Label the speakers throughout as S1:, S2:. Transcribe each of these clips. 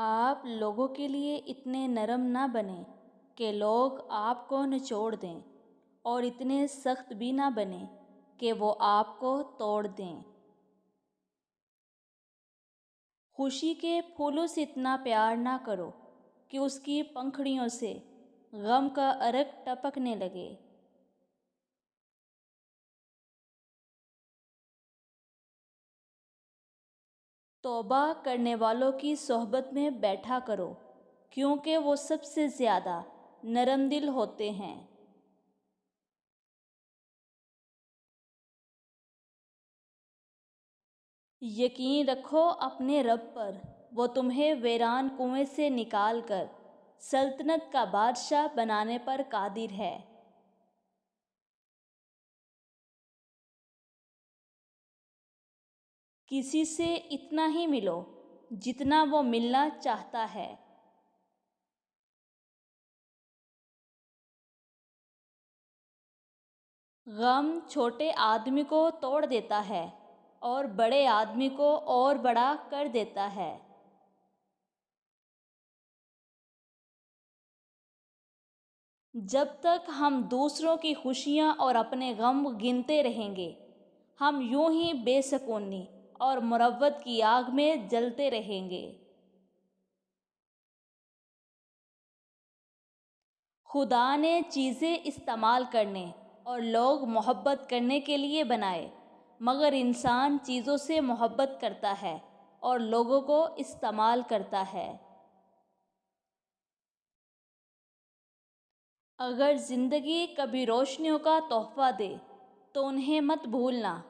S1: آپ لوگوں کے لیے اتنے نرم نہ بنیں کہ لوگ آپ کو نچوڑ دیں، اور اتنے سخت بھی نہ بنیں کہ وہ آپ کو توڑ دیں۔ خوشی کے پھولوں سے اتنا پیار نہ کرو کہ اس کی پنکھڑیوں سے غم کا ارق ٹپکنے لگے۔ توبہ کرنے والوں کی صحبت میں بیٹھا کرو، کیونکہ وہ سب سے زیادہ نرم دل ہوتے ہیں۔ یقین رکھو اپنے رب پر، وہ تمہیں ویران کنویں سے نکال کر سلطنت کا بادشاہ بنانے پر قادر ہے۔ کسی سے اتنا ہی ملو جتنا وہ ملنا چاہتا ہے۔ غم چھوٹے آدمی کو توڑ دیتا ہے اور بڑے آدمی کو اور بڑا کر دیتا ہے۔ جب تک ہم دوسروں کی خوشیاں اور اپنے غم گنتے رہیں گے، ہم یوں ہی بے سکونی اور مروت کی آگ میں جلتے رہیں گے۔ خدا نے چیزیں استعمال کرنے اور لوگ محبت کرنے کے لیے بنائے، مگر انسان چیزوں سے محبت کرتا ہے اور لوگوں کو استعمال کرتا ہے۔ اگر زندگی کبھی روشنیوں کا تحفہ دے تو انہیں مت بھولنا،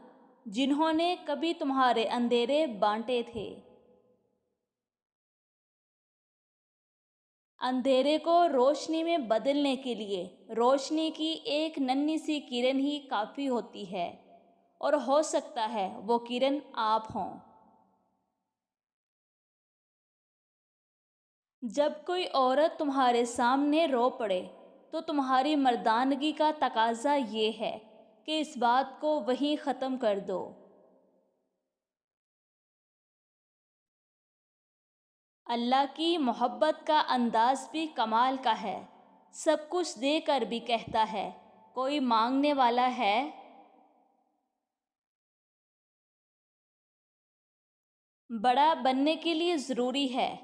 S1: جنہوں نے کبھی تمہارے اندھیرے بانٹے تھے۔ اندھیرے کو روشنی میں بدلنے کے لیے روشنی کی ایک ننھی سی کرن ہی کافی ہوتی ہے، اور ہو سکتا ہے وہ کرن آپ ہوں۔ جب کوئی عورت تمہارے سامنے رو پڑے تو تمہاری مردانگی کا تقاضا یہ ہے کہ اس بات کو وہیں ختم کر دو۔ اللہ کی محبت کا انداز بھی کمال کا ہے، سب کچھ دے کر بھی کہتا ہے، کوئی مانگنے والا ہے؟ بڑا بننے کے لیے ضروری ہے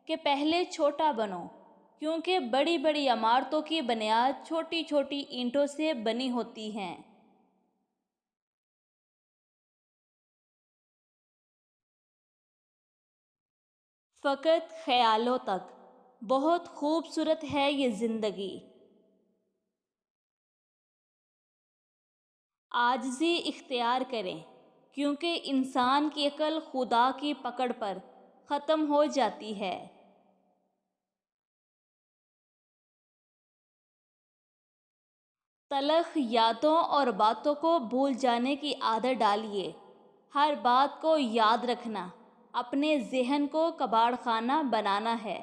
S1: کہ پہلے چھوٹا بنو، کیونکہ بڑی بڑی عمارتوں کی بنیاد چھوٹی چھوٹی اینٹوں سے بنی ہوتی ہیں۔ فقط خیالوں تک، بہت خوبصورت ہے یہ زندگی۔ عاجزی اختیار کریں، کیونکہ انسان کی عقل خدا کی پکڑ پر ختم ہو جاتی ہے۔ تلخ یادوں اور باتوں کو بھول جانے کی عادت ڈالیے۔ ہر بات کو یاد رکھنا اپنے ذہن کو کباڑ خانہ بنانا ہے۔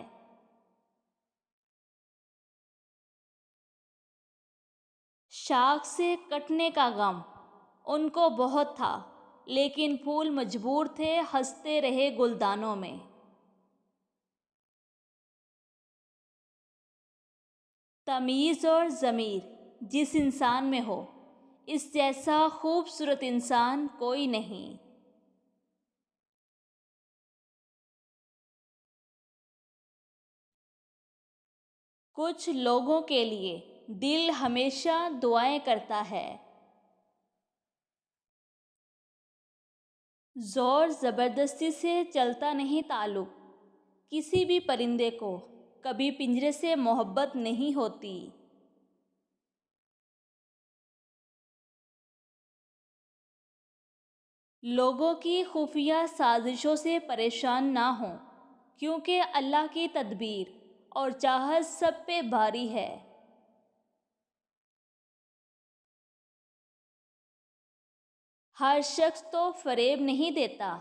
S1: شاخ سے کٹنے کا غم ان کو بہت تھا، لیکن پھول مجبور تھے ہنستے رہے گلدانوں میں۔ تمیز اور ضمیر جس انسان میں ہو، اس جیسا خوبصورت انسان کوئی نہیں۔ کچھ لوگوں کے لیے دل ہمیشہ دعائیں کرتا ہے۔ زور زبردستی سے چلتا نہیں تعلق، کسی بھی پرندے کو کبھی پنجرے سے محبت نہیں ہوتی۔ لوگوں کی خفیہ سازشوں سے پریشان نہ ہوں، کیونکہ اللہ کی تدبیر اور چاہت سب پہ بھاری ہے۔ ہر شخص تو فریب نہیں دیتا،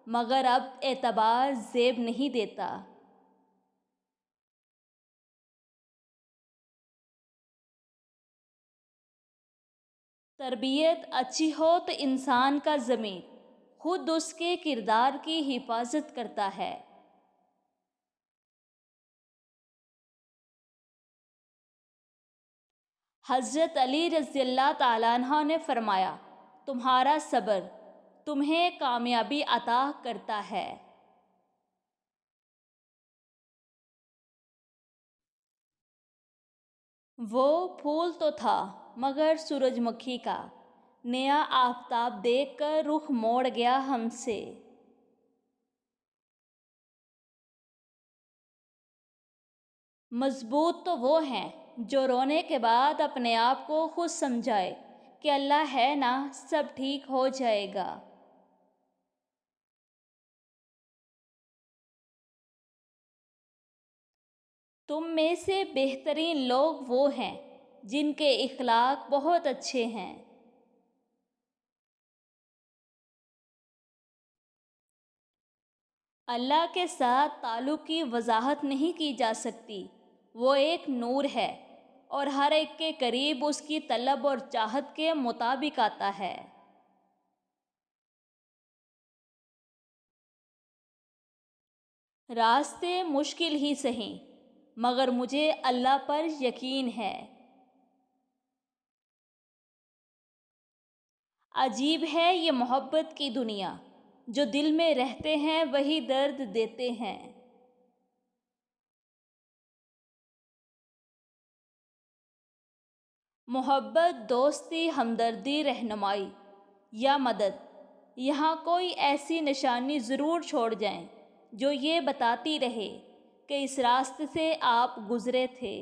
S1: مگر اب اعتبار زیب نہیں دیتا۔ تربیت اچھی ہو تو انسان کا ضمیر خود اس کے کردار کی حفاظت کرتا ہے۔ حضرت علی رضی اللہ تعالیٰ عنہ نے فرمایا، تمہارا صبر تمہیں کامیابی عطا کرتا ہے۔ وہ پھول تو تھا مگر سورج مکھی کا، نیا آفتاب دیکھ کر رخ موڑ گیا ہم سے۔ مضبوط تو وہ ہیں جو رونے کے بعد اپنے آپ کو خود سمجھائے کہ اللہ ہے نا، سب ٹھیک ہو جائے گا۔ تم میں سے بہترین لوگ وہ ہیں جن کے اخلاق بہت اچھے ہیں۔ اللہ کے ساتھ تعلق کی وضاحت نہیں کی جا سکتی، وہ ایک نور ہے اور ہر ایک کے قریب اس کی طلب اور چاہت کے مطابق آتا ہے۔ راستے مشکل ہی سہیں مگر مجھے اللہ پر یقین ہے۔ عجیب ہے یہ محبت کی دنیا، جو دل میں رہتے ہیں وہی درد دیتے ہیں۔ محبت، دوستی، ہمدردی، رہنمائی یا مدد، یہاں کوئی ایسی نشانی ضرور چھوڑ جائیں جو یہ بتاتی رہے کہ اس راستے سے آپ گزرے تھے۔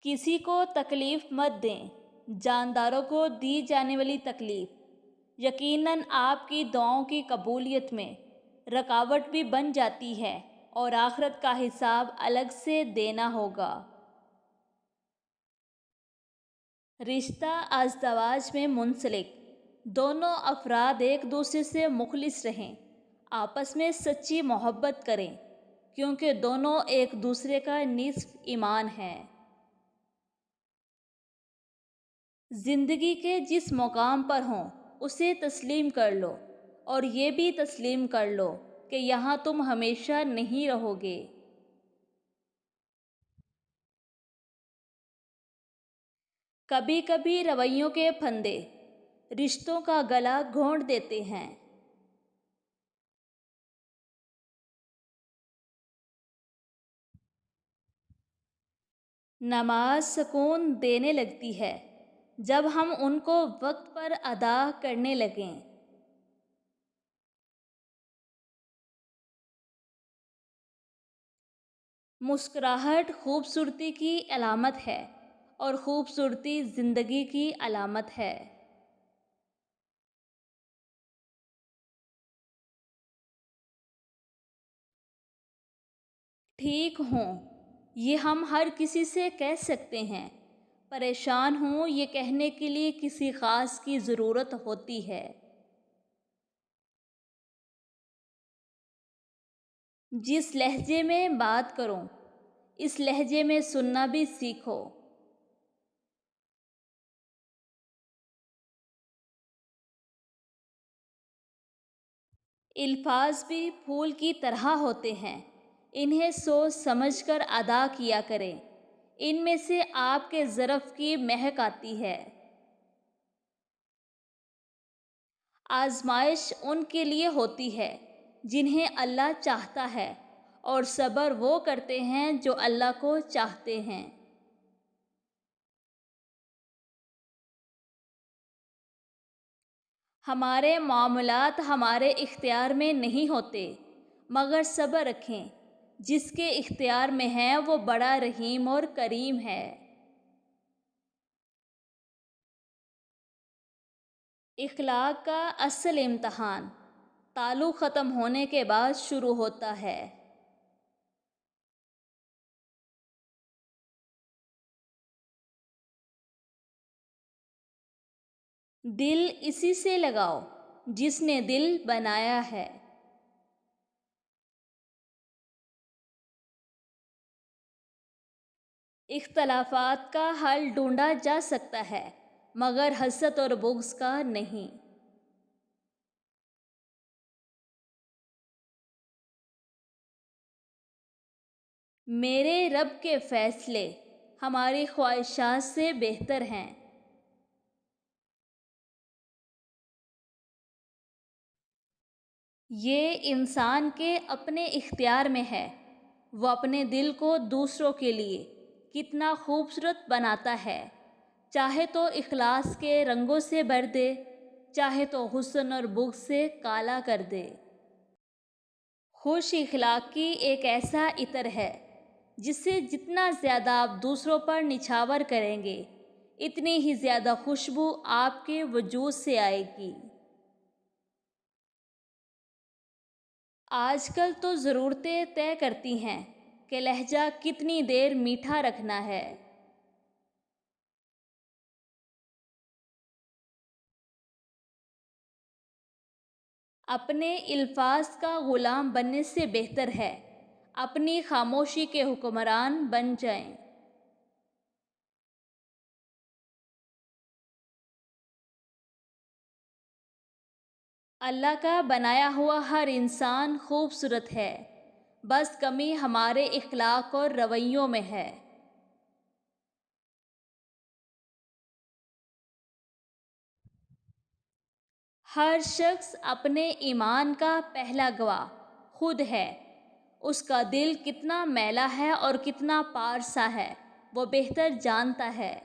S1: کسی کو تکلیف مت دیں، جانداروں کو دی جانے والی تکلیف یقیناً آپ کی دعاؤں کی قبولیت میں رکاوٹ بھی بن جاتی ہے اور آخرت کا حساب الگ سے دینا ہوگا۔ رشتہ ازدواج میں منسلک دونوں افراد ایک دوسرے سے مخلص رہیں، آپس میں سچی محبت کریں، کیونکہ دونوں ایک دوسرے کا نصف ایمان ہیں۔ زندگی کے جس مقام پر ہوں اسے تسلیم کر لو، اور یہ بھی تسلیم کر لو کہ یہاں تم ہمیشہ نہیں رہو گے۔ کبھی کبھی رویوں کے پھندے رشتوں کا گلا گھونٹ دیتے ہیں۔ نماز سکون دینے لگتی ہے جب ہم ان کو وقت پر ادا کرنے لگیں۔ مسکراہٹ خوبصورتی کی علامت ہے اور خوبصورتی زندگی کی علامت ہے۔ ٹھیک ہوں یہ ہم ہر کسی سے کہہ سکتے ہیں، پریشان ہوں یہ کہنے کے لیے کسی خاص کی ضرورت ہوتی ہے۔ جس لہجے میں بات کروں اس لہجے میں سننا بھی سیکھو۔ الفاظ بھی پھول کی طرح ہوتے ہیں، انہیں سوچ سمجھ کر ادا کیا کریں، ان میں سے آپ کے ظرف کی مہک آتی ہے۔ آزمائش ان کے لیے ہوتی ہے جنہیں اللہ چاہتا ہے، اور صبر وہ کرتے ہیں جو اللہ کو چاہتے ہیں۔ ہمارے معاملات ہمارے اختیار میں نہیں ہوتے، مگر صبر رکھیں، جس کے اختیار میں ہے وہ بڑا رحیم اور کریم ہے۔ اخلاق کا اصل امتحان تعلق ختم ہونے کے بعد شروع ہوتا ہے۔ دل اسی سے لگاؤ جس نے دل بنایا ہے۔ اختلافات کا حل ڈھونڈا جا سکتا ہے مگر حسد اور بغض کا نہیں۔ میرے رب کے فیصلے ہماری خواہشات سے بہتر ہیں۔ یہ انسان کے اپنے اختیار میں ہے، وہ اپنے دل کو دوسروں کے لیے کتنا خوبصورت بناتا ہے، چاہے تو اخلاص کے رنگوں سے بھر دے، چاہے تو حسن اور بغض سے کالا کر دے۔ خوش اخلاقی ایک ایسا عطر ہے جس سے جتنا زیادہ آپ دوسروں پر نچھاور کریں گے، اتنی ہی زیادہ خوشبو آپ کے وجود سے آئے گی۔ آج کل تو ضرورتیں طے کرتی ہیں کہ لہجہ کتنی دیر میٹھا رکھنا ہے۔ اپنے الفاظ کا غلام بننے سے بہتر ہے اپنی خاموشی کے حکمران بن جائیں۔ اللہ کا بنایا ہوا ہر انسان خوبصورت ہے، بس کمی ہمارے اخلاق اور رویوں میں ہے۔ ہر شخص اپنے ایمان کا پہلا گواہ خود ہے۔ اس کا دل کتنا میلا ہے اور کتنا پارسا ہے، وہ بہتر جانتا ہے۔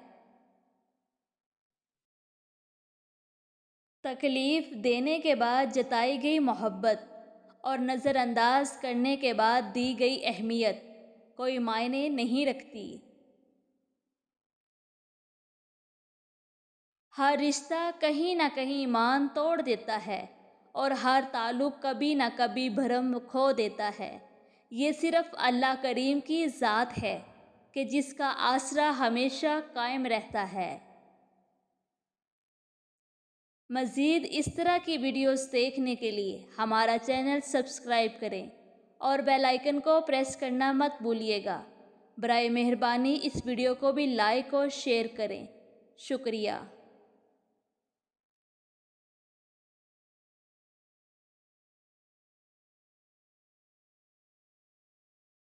S1: تکلیف دینے کے بعد جتائی گئی محبت اور نظر انداز کرنے کے بعد دی گئی اہمیت کوئی معنی نہیں رکھتی۔ ہر رشتہ کہیں نہ کہیں ایمان توڑ دیتا ہے اور ہر تعلق کبھی نہ کبھی بھرم کھو دیتا ہے۔ یہ صرف اللہ کریم کی ذات ہے کہ جس کا آسرا ہمیشہ قائم رہتا ہے۔ مزید اس طرح کی ویڈیوز دیکھنے کے لیے ہمارا چینل سبسکرائب کریں اور بیل آئیکن کو پریس کرنا مت بھولیے گا۔ برائے مہربانی اس ویڈیو کو بھی لائک اور شیئر کریں۔ شکریہ۔